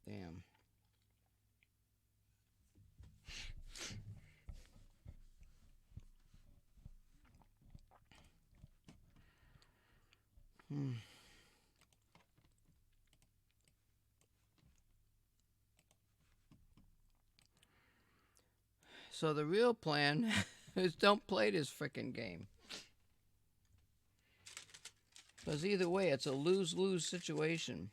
Damn. Hmm. So the real plan is don't play this frickin' game. Because either way, it's a lose-lose situation.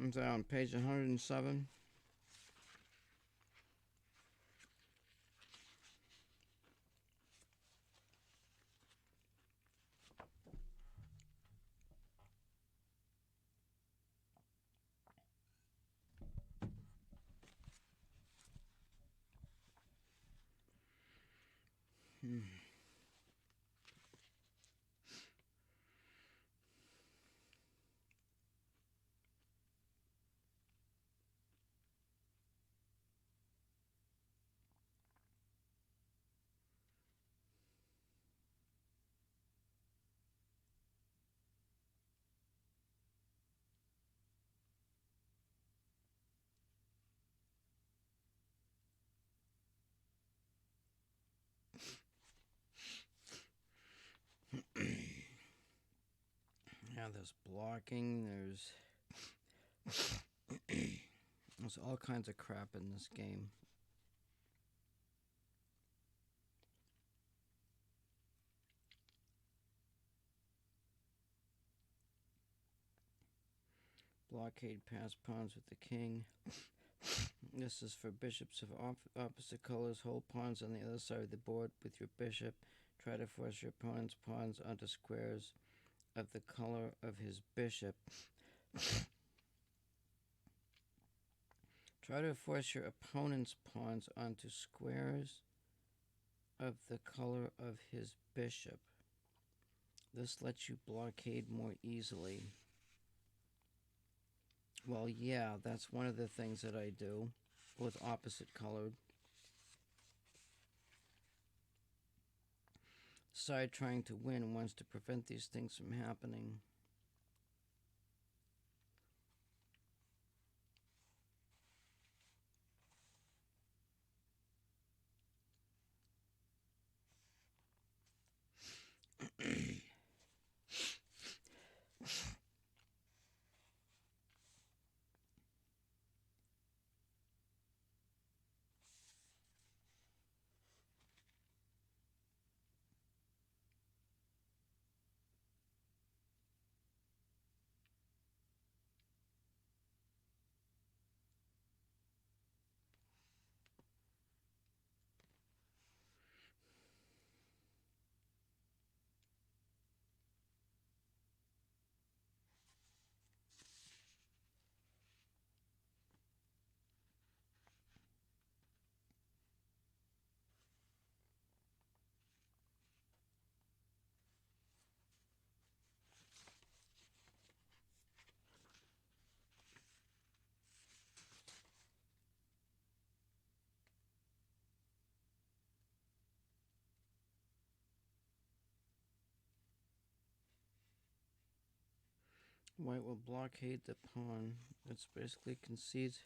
It's on page 107. Yeah, there's blocking, there's all kinds of crap in this game. Blockade pass pawns with the king. This is for bishops of opposite colors. Hold pawns on the other side of the board with your bishop. Try to force your opponent's pawns onto squares of the color of his bishop. Try to force your opponent's pawns onto squares of the color of his bishop. This lets you blockade more easily. Well, yeah, that's one of the things that I do with opposite colored. Side trying to win wants to prevent these things from happening. White will blockade the pawn. It's basically concedes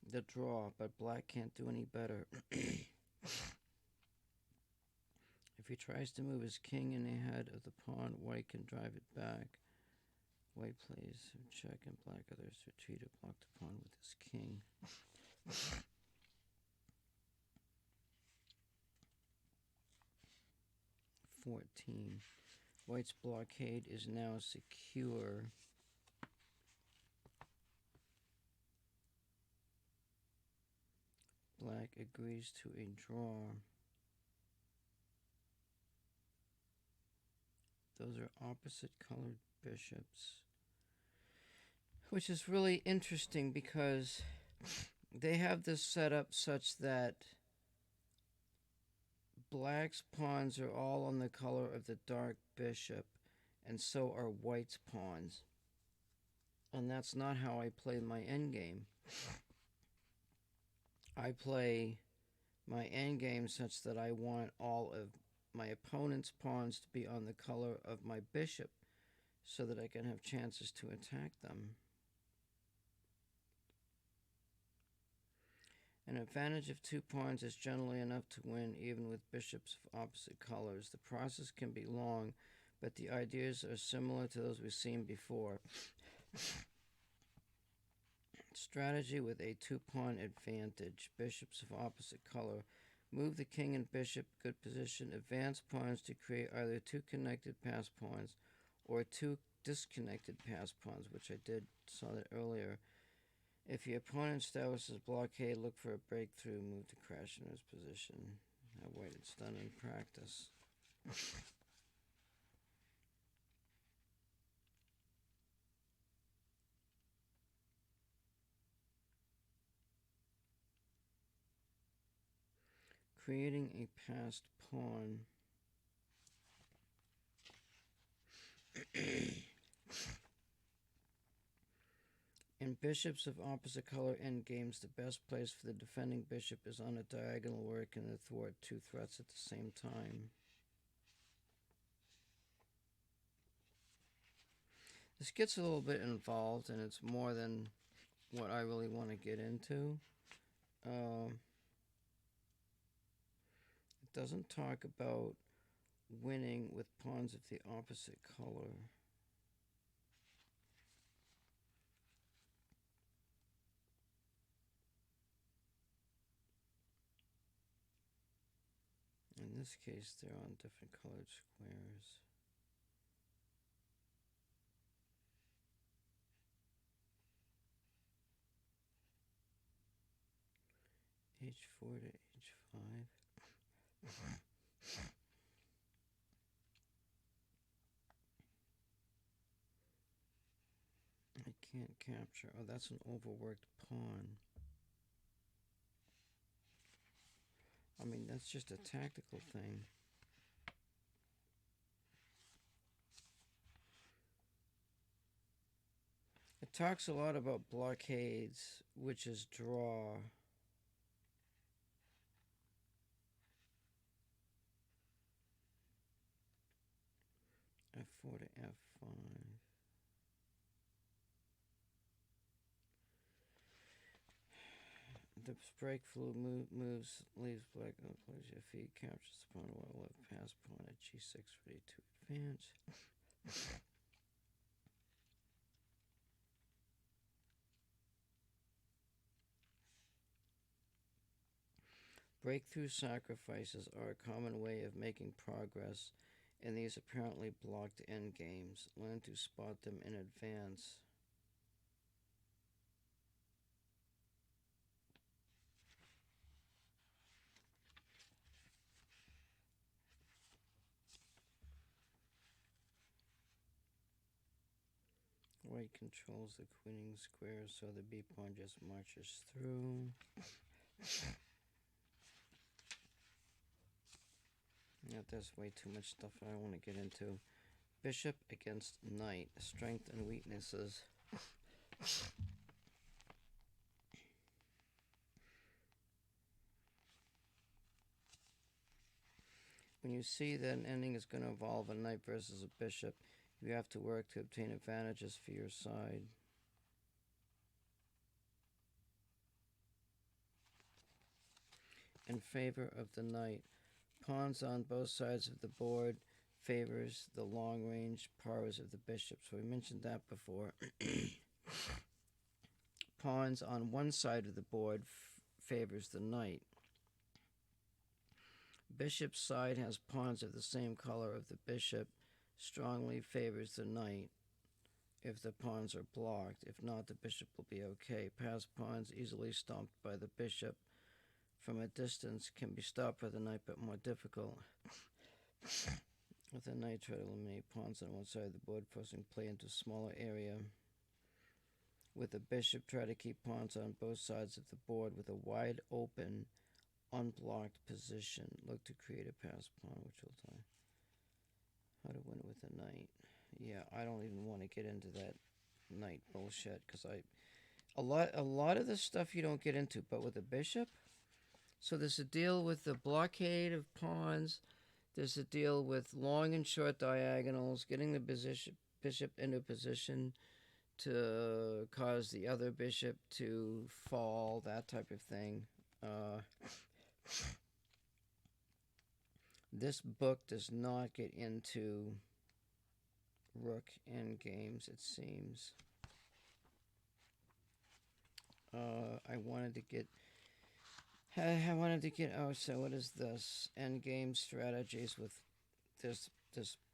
the draw, but black can't do any better. If he tries to move his king in ahead of the pawn, white can drive it back. White plays check and black others retreat to block the pawn with his king. 14. White's blockade is now secure. Black agrees to a draw. Those are opposite colored bishops. Which is really interesting because they have this set up such that black's pawns are all on the color of the dark bishop, and so are white's pawns. And that's not how I play my endgame. I play my endgame such that I want all of my opponent's pawns to be on the color of my bishop so that I can have chances to attack them. An advantage of 2 pawns is generally enough to win even with bishops of opposite colors. The process can be long, but the ideas are similar to those we've seen before. Strategy with a 2-pawn advantage. Bishops of opposite color. Move the king and bishop good position. Advance pawns to create either 2 connected pass pawns or 2 disconnected pass pawns, which I saw that earlier. If your opponent establishes blockade, look for a breakthrough. Move to crash in his position. That way it's done in practice. Creating a passed pawn. In bishops of opposite color endgames, the best place for the defending bishop is on a diagonal where it can thwart 2 threats at the same time. This gets a little bit involved, and it's more than what I really want to get into. It doesn't talk about winning with pawns of the opposite color. In this case, they're on different colored squares. H4 to H5. I can't capture. Oh, that's an overworked pawn. I mean, that's just a tactical thing. It talks a lot about blockades, which is draw. F4 to F5. The breakthrough moves, leaves black on plays your feet, captures the pawn while left pass pawn at G6 ready to advance. Breakthrough sacrifices are a common way of making progress in these apparently blocked endgames. Learn to spot them in advance. White controls the winning square, so the B pawn just marches through. Yeah, there's way too much stuff I want to get into. Bishop against knight, strength and weaknesses. When you see that an ending is going to involve a knight versus a bishop, you have to work to obtain advantages for your side. In favor of the knight, pawns on both sides of the board favors the long range powers of the bishop. So we mentioned that before. Pawns on one side of the board favors the knight. Bishop's side has pawns of the same color of the bishop, strongly favors the knight if the pawns are blocked. If not, the bishop will be okay. Passed pawns easily stomped by the bishop from a distance can be stopped by the knight, but more difficult. With the knight, try to eliminate pawns on one side of the board, forcing play into a smaller area. With the bishop, try to keep pawns on both sides of the board with a wide open, unblocked position. Look to create a passed pawn, which will tell you how to win with the knight. Yeah, I don't even want to get into that knight bullshit because a lot of this stuff you don't get into, but with the bishop. So there's a deal with the blockade of pawns. There's a deal with long and short diagonals, getting the bishop into position to cause the other bishop to fall, that type of thing. This book does not get into rook endgames, it seems. I wanted to get. Oh, so what is this? Endgame strategies with this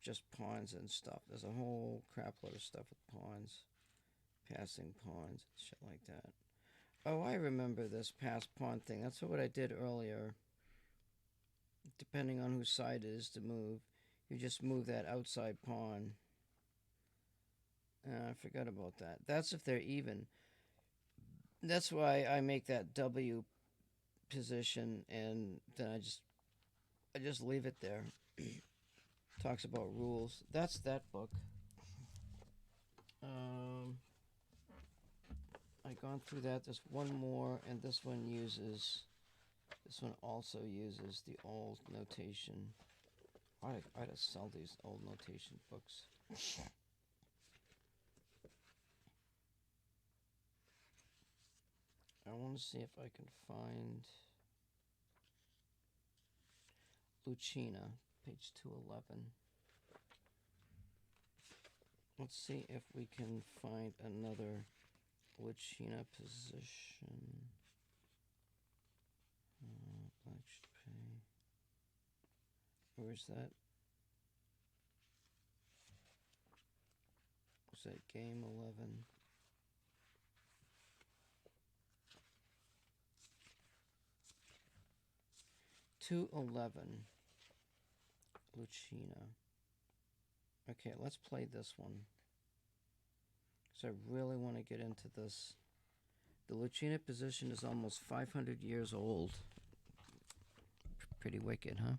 just pawns and stuff. There's a whole crap load of stuff with pawns, passing pawns, shit like that. Oh, I remember this pass pawn thing. That's what I did earlier. Depending on whose side it is to move, you just move that outside pawn. I forgot about that. That's if they're even. That's why I make that W position, and then I just leave it there. Talks about rules. That's that book. I've gone through that. There's one more, and this one also uses the old notation. I ought to sell these old notation books. I want to see if I can find Lucina, page 211. Let's see if we can find another Lucina position. Black should pay. Where's that? Was that game 11? .211 Lucina. Okay, let's play this one. Because I really want to get into this. The Lucina position is almost 500 years old. Pretty wicked, huh?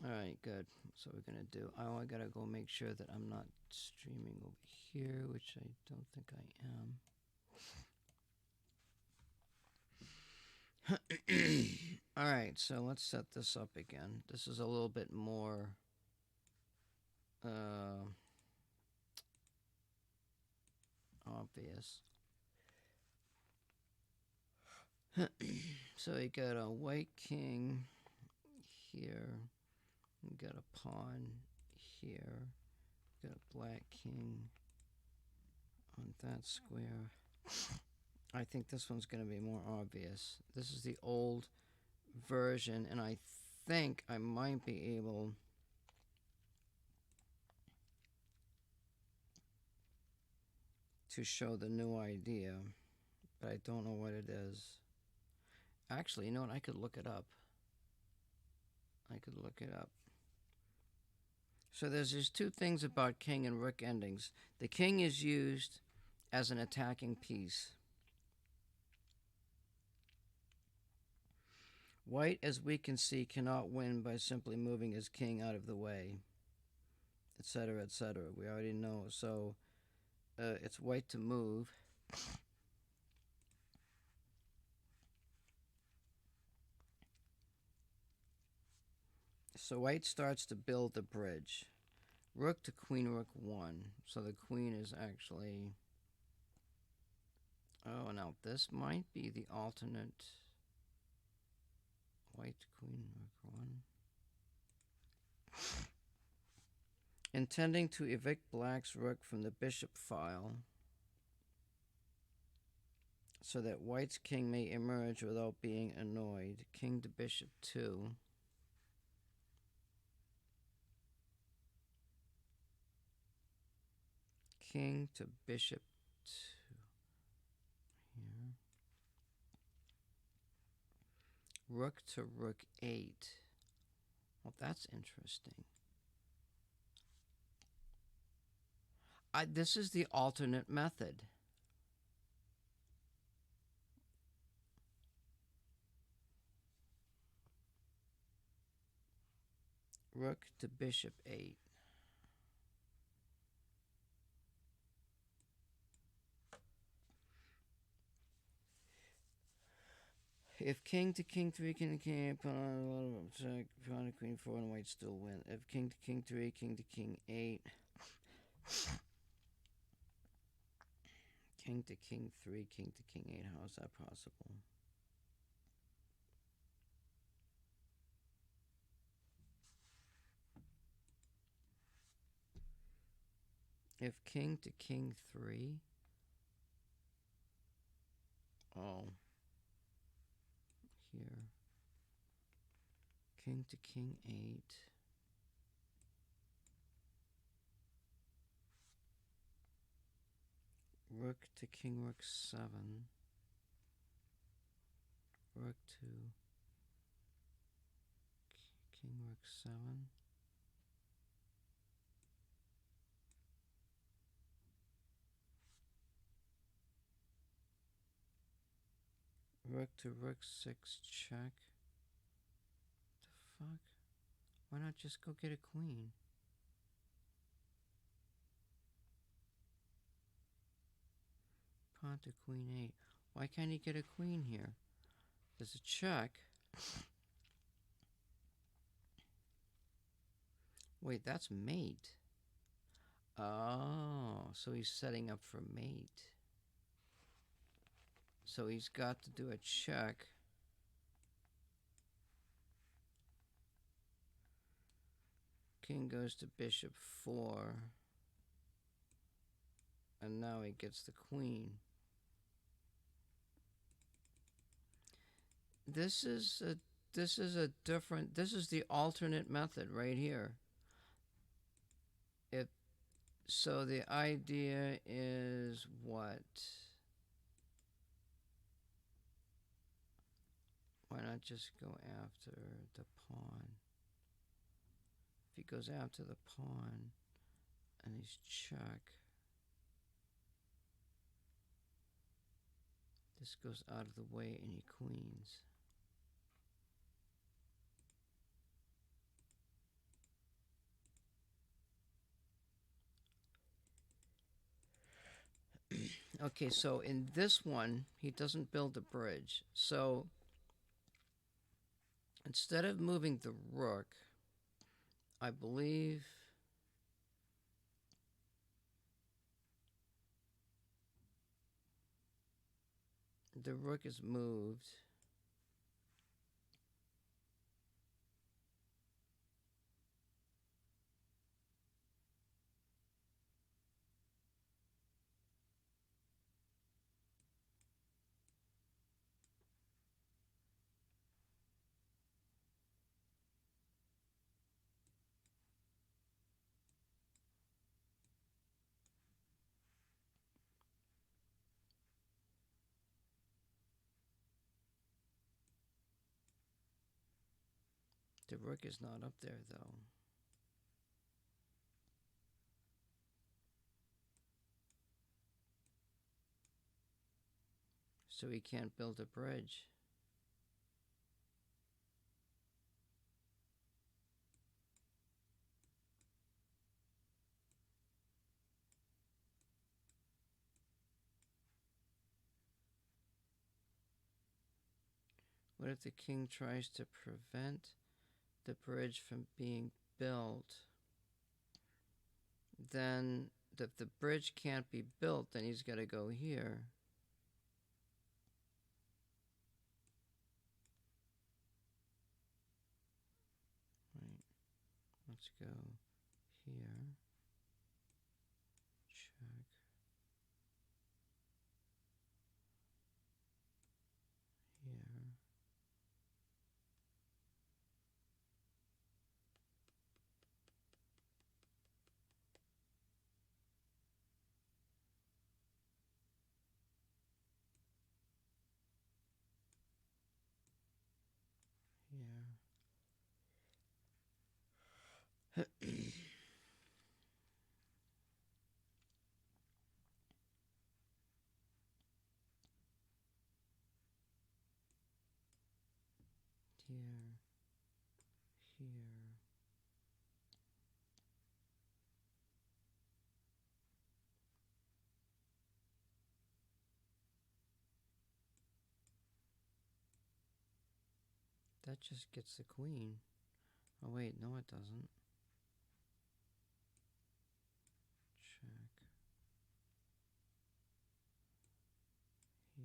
Alright, good. So we're going to do. Oh, I got to go make sure that I'm not streaming over here, which I don't think I am. Alright, so let's set this up again. This is a little bit more obvious. So you got a white king here. You got a pawn here. You got a black king on that square. I think this one's going to be more obvious. This is the old version, and I think I might be able to show the new idea, but I don't know what it is. Actually, you know what? I could look it up. So there's these two things about king and rook endings. The king is used as an attacking piece. White, as we can see, cannot win by simply moving his king out of the way, etc., etc. We already know. So it's white to move. So white starts to build the bridge. Rook to queen, rook 1. So the queen is actually... Oh, now this might be the alternate. White to queen, rook 1. Intending to evict black's rook from the bishop file so that white's king may emerge without being annoyed. King to bishop 2. King to bishop 2. Here. Rook to rook 8. Well, that's interesting. This is the alternate method. Rook to bishop 8. If king to king 3, king to king 8, pawn check, pawn to queen 4, and white still win. If king to king 3, king to king 8, king to king 3, king to king 8, how is that possible? If king to king 3, oh, here, king to king 8, rook to king rook 7, rook to king rook 7, rook to rook 6 check. The fuck? Why not just go get a queen? Pawn to queen 8. Why can't he get a queen here? There's a check. Wait, that's mate. Oh, so he's setting up for mate. So he's got to do a check. King goes to bishop 4. And now he gets the queen. This is a different, this is the alternate method right here. So the idea is what? Why not just go after the pawn? If he goes after the pawn and he's check, this goes out of the way and he queens. Okay, so in this one, he doesn't build a bridge. So instead of moving the rook, I believe the rook is moved. The rook is not up there, though. So he can't build a bridge. What if the king tries to prevent the bridge from being built? Then if the bridge can't be built, then he's got to go here. Right. Let's go here. Check. Here. Here. Here. Here. That just gets the queen. Oh wait, no it doesn't. Check. Here.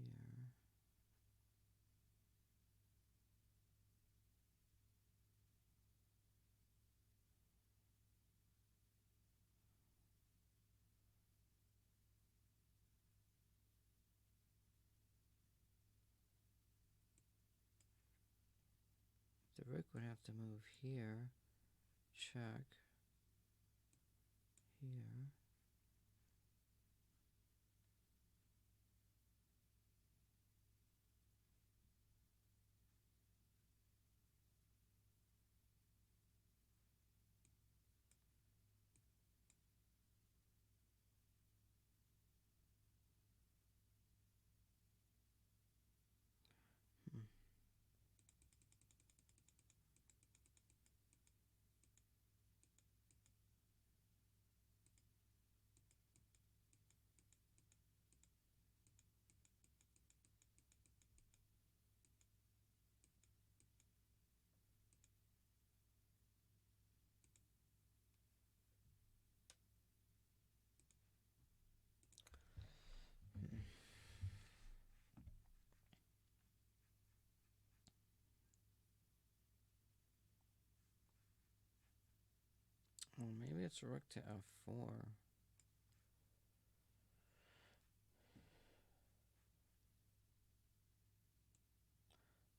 The rook would have to move here. Check. Here. Hmm. Well, maybe it's rook to f4.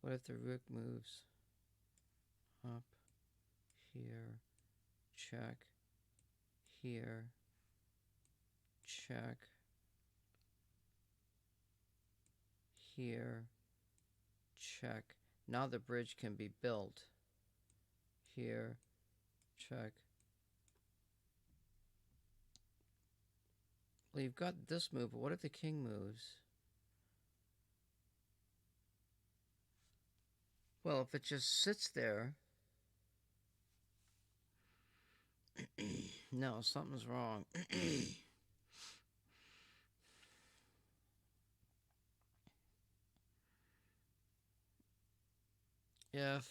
What if the rook moves up here? Check. Here. Check. Here. Check. Now the bridge can be built. Here. Check. Well, you've got this move, but what if the king moves? Well, if it just sits there... No, something's wrong. If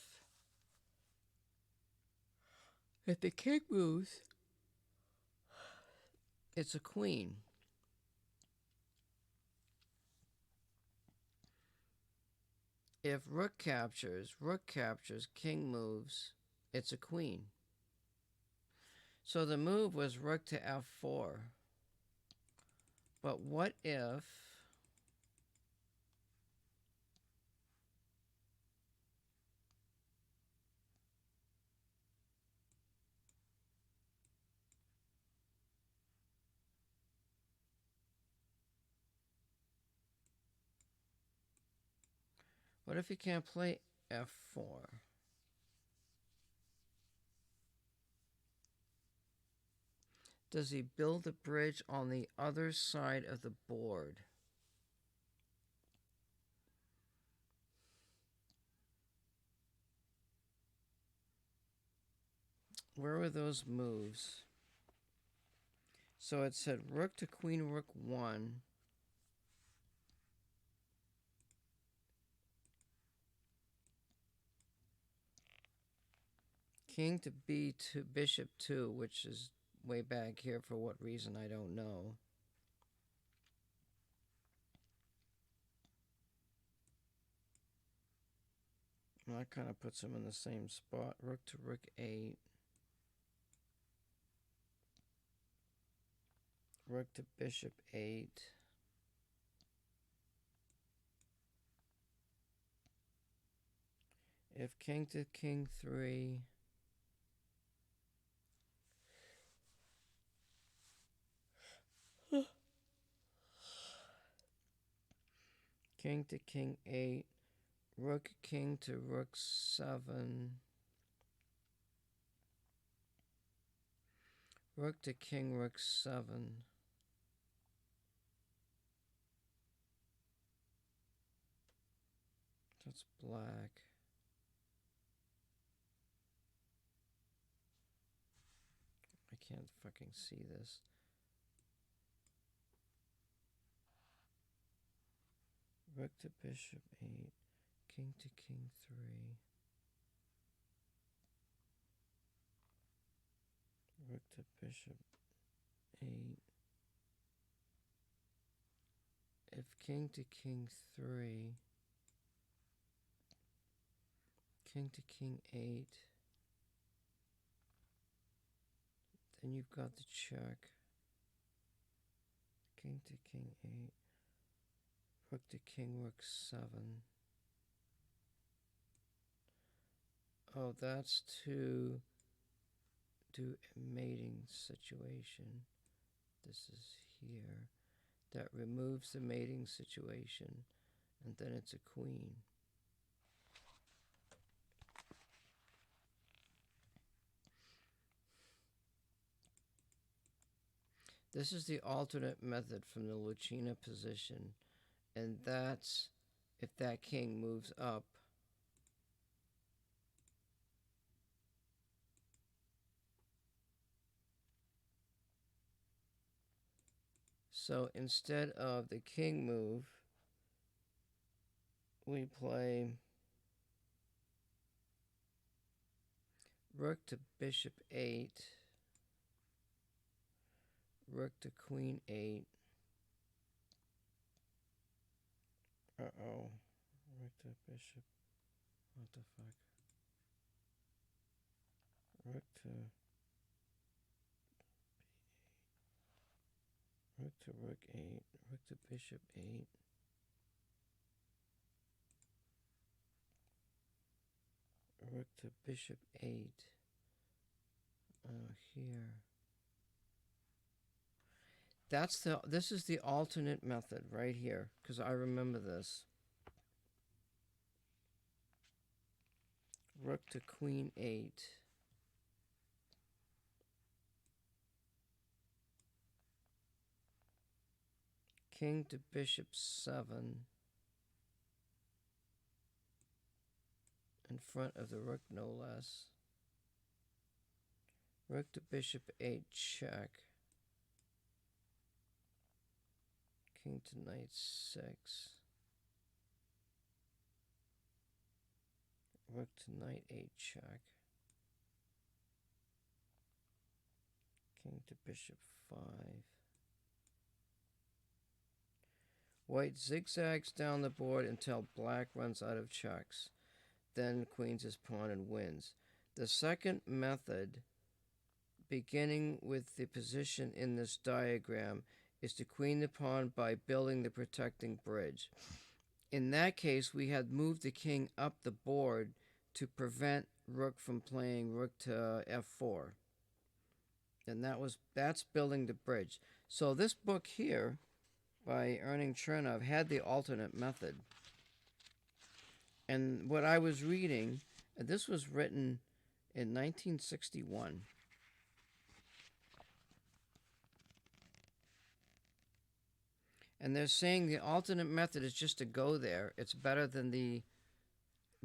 the king moves, it's a queen. If rook captures, king moves, it's a queen. So the move was rook to f4. But what if... What if he can't play f4? Does he build a bridge on the other side of the board? Where were those moves? So it said rook to queen, rook 1. King to b2, bishop 2, which is way back here for what reason, I don't know. Well, that kind of puts him in the same spot. Rook to rook 8. Rook to bishop 8. If king to king 3. King to king 8. Rook king to rook 7. Rook to king rook 7. That's black. I can't fucking see this. Rook to bishop 8. King to king 3. Rook to bishop 8. If king to king 3, king to king 8, then you've got the check. King to king 8. Rook to king rook 7. Oh, that's to do a mating situation. This is here. That removes the mating situation, and then it's a queen. This is the alternate method from the Lucena position, and that's if that king moves up. So instead of the king move, we play rook to bishop 8, rook to queen 8. Uh-oh. Rook to bishop. What the fuck? Rook to rook to rook 8, rook to bishop 8. Rook to bishop 8. Here. This is the alternate method right here, because I remember this. Rook to queen 8. King to bishop 7. In front of the rook, no less. Rook to bishop 8, check. King to knight 6. Rook to knight 8, check. King to bishop 5. White zigzags down the board until black runs out of checks. Then queens his pawn and wins. The second method, beginning with the position in this diagram, is to queen the pawn by building the protecting bridge. In that case, we had moved the king up the board to prevent rook from playing rook to f4. And that's building the bridge. So this book here, by Erning Chernov, had the alternate method. And what I was reading, this was written in 1961. And they're saying the alternate method is just to go there. It's better than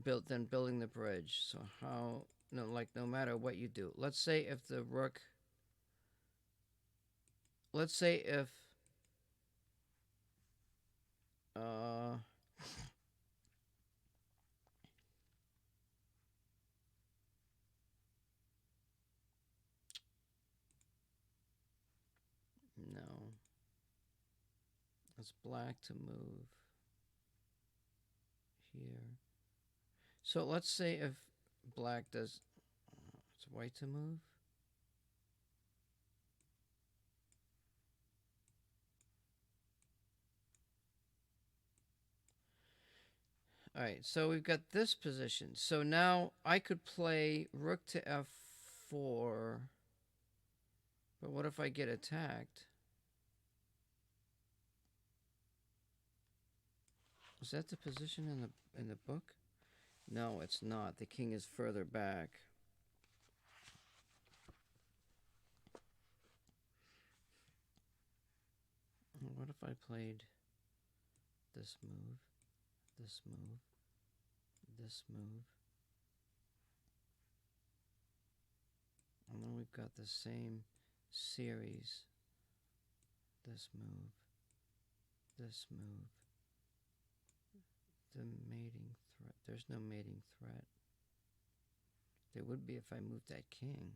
building the bridge. So no matter what you do. Let's say if no. It's black to move here. So let's say if black does, it's white to move. All right, so we've got this position. So now I could play rook to f4, but what if I get attacked? Is that the position in the book? No, it's not. The king is further back. What if I played this move, this move, this move? And then we've got the same series. This move, this move. The mating threat. There's no mating threat. There would be if I moved that king.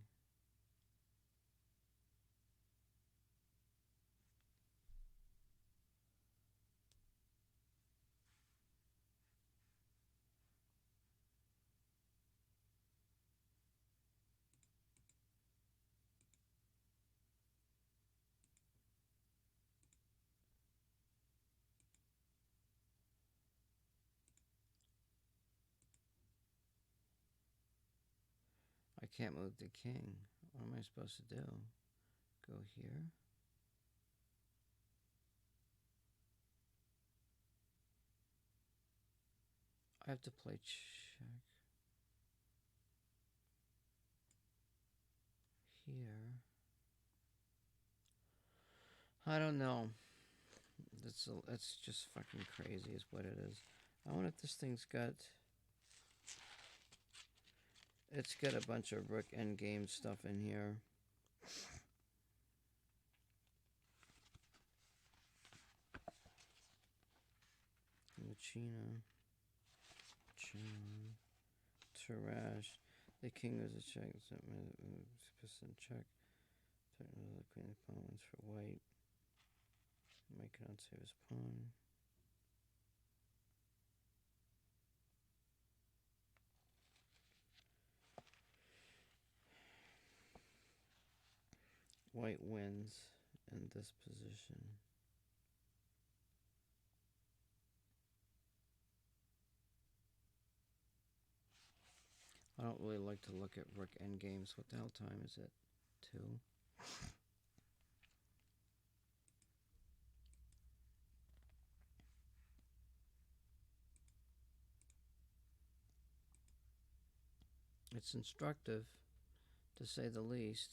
can't move the king. What am I supposed to do? Go here? I have to play check. Here. I don't know. That's just fucking crazy is what it is. I wonder if this thing's got... It's got a bunch of Rook Endgame stuff in here. Lucina. Tarash. The king was a check. Percent check. The queen of pawn wins for white. Mike cannot save his pawn. White wins in this position. I don't really like to look at Rook endgames. What the hell time is it? 2? It's instructive, to say the least.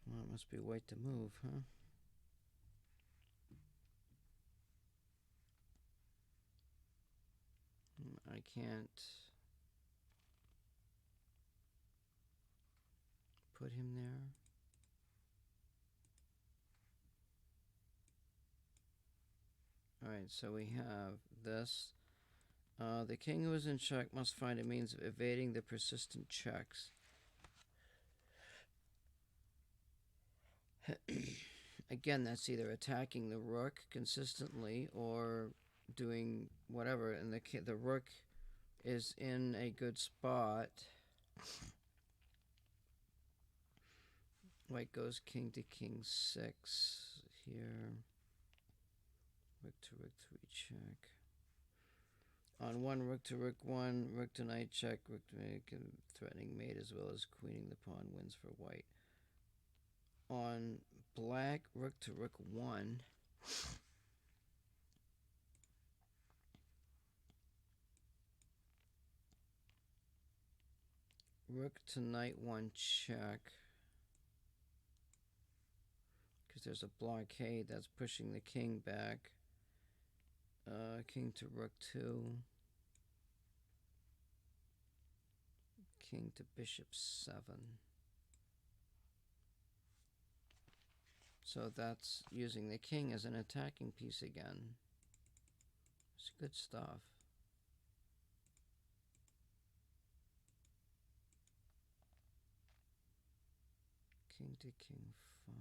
Well, it must be white to move, huh? I can't put him there. Alright, so we have this. The king who is in check must find a means of evading the persistent checks. Again, that's either attacking the rook consistently or doing whatever. And the rook is in a good spot. White goes king to king 6 here. Rook to rook 3 check. On 1, rook to rook 1, rook to knight check, rook to make a threatening mate as well as queening the pawn wins for white. On black, rook to rook 1. Rook to knight 1 check. Because there's a blockade that's pushing the king back. King to rook 2. King to bishop 7. So that's using the king as an attacking piece again. It's good stuff. King to king 5.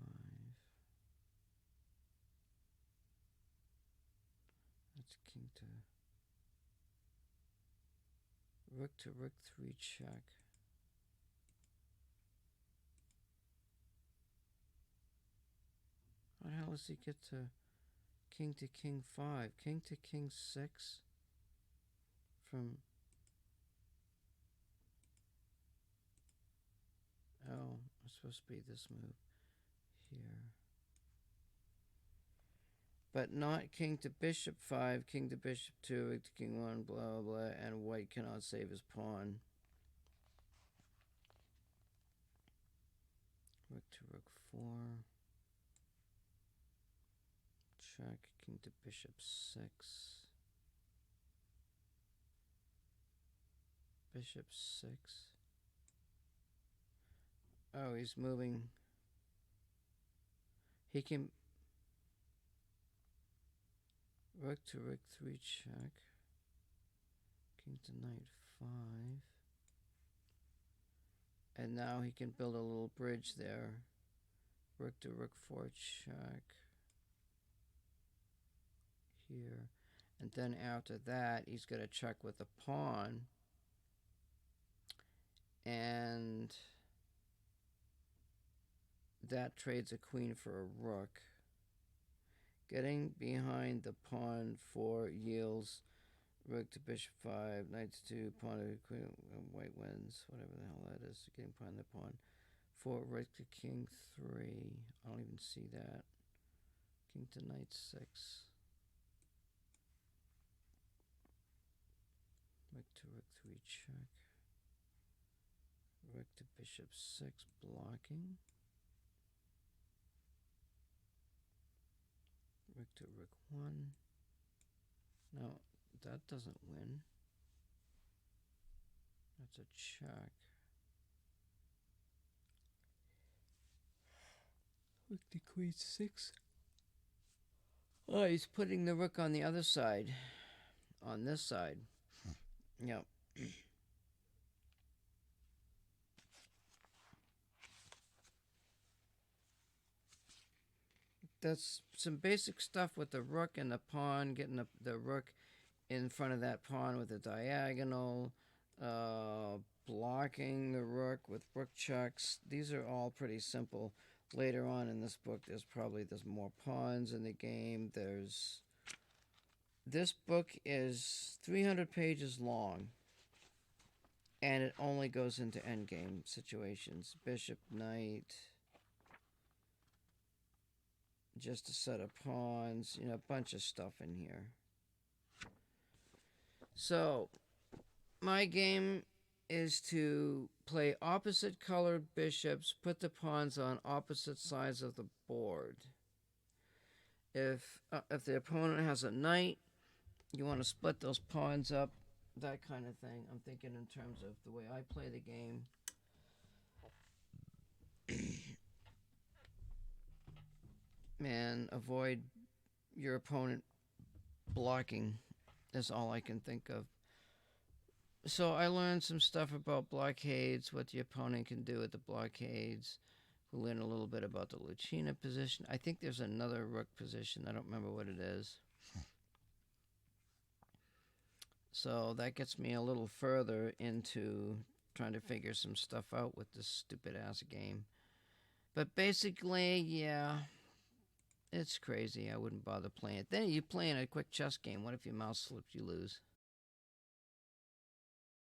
That's king to rook 3 check. How the hell does he get to king 5? King to king 6 from... Oh, it's supposed to be this move here. But not king to bishop 5, king to bishop 2, rook to king 1, blah, blah, blah, and white cannot save his pawn. Rook to rook 4. Check, king to bishop 6. Bishop 6. Oh, he's moving. He can... Rook to rook 3 check. King to knight 5. And now he can build a little bridge there. Rook to rook 4 check. Here. And then after that, he's going to check with a pawn. and that trades a queen for a rook. Getting behind the pawn 4 yields rook to bishop 5, knight to 2, pawn to queen, white wins, whatever the hell that is. Getting behind the pawn 4, rook to king 3. I don't even see that. King to knight 6. Rook to rook 3 check. Rook to bishop 6 blocking. Rook to rook 1. No, that doesn't win. That's a check. Rook to queen 6. Oh, he's putting the rook on the other side. On this side. Yep. That's some basic stuff with the rook and the pawn, getting the rook in front of that pawn with a diagonal, blocking the rook with rook checks. These are all pretty simple. Later on in this book, there's more pawns in the game. This book is 300 pages long, and it only goes into endgame situations. Bishop, knight, just a set of pawns, a bunch of stuff in here. So, my game is to play opposite colored bishops, put the pawns on opposite sides of the board. If the opponent has a knight, you want to split those pawns up, that kind of thing. I'm thinking in terms of the way I play the game. And avoid your opponent blocking is all I can think of. So I learned some stuff about blockades, what the opponent can do with the blockades. We learned a little bit about the Lucina position. I think there's another rook position. I don't remember what it is. So that gets me a little further into trying to figure some stuff out with this stupid ass game. But basically, yeah, it's crazy. I wouldn't bother playing it. Then you play in a quick chess game. What if your mouse slips, you lose?